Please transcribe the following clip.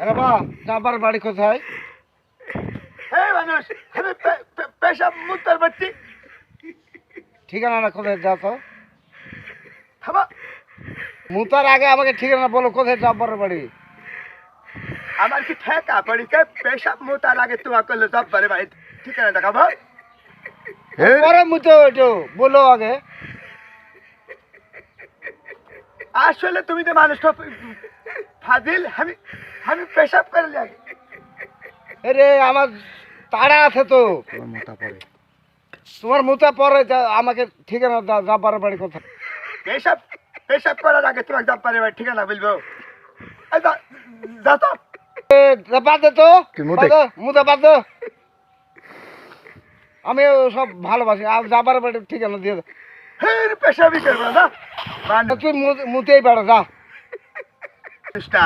আরে বাহ, যাবার বাড়ি কোথায়? এই মানুষ আমি পেশাব মুতার বাচ্চি ঠিকানা না কোথায় যাও তো? থামা। মুতার আগে আমাকে ঠিকানা বলো, কোথায় যাবার বাড়ি? আমার কি ঠেকা পড়িছে পেশাব মুতার আগে তোমার করলে জব্বারে ভাই ঠিকানা দেখাবো? পরে মুতো ওইটো বলো আগে। আসলে তুমি তো মানুষ ফাজিল। আমি আমি পেশাব করে লাগে আরে আমার তাড়া আছে তো। তোমার মুতা পরে আমাকে ঠিকানা দাও, যাবার বাড়ি কোথায়? পেশাব পেশাব করার আগে তোমার জব্বারে ভাই ঠিকানা বলবো। এই যা তো। বাদ দে তো, কি মুতে? মুতা বাদ দে। আমি সব ভালোবাসি, আর যাবার বাড়ি ঠিকানা দিয়ে দে। হের পেশাবই করবো না তুই মুতেই পারো, যা। মানুষটা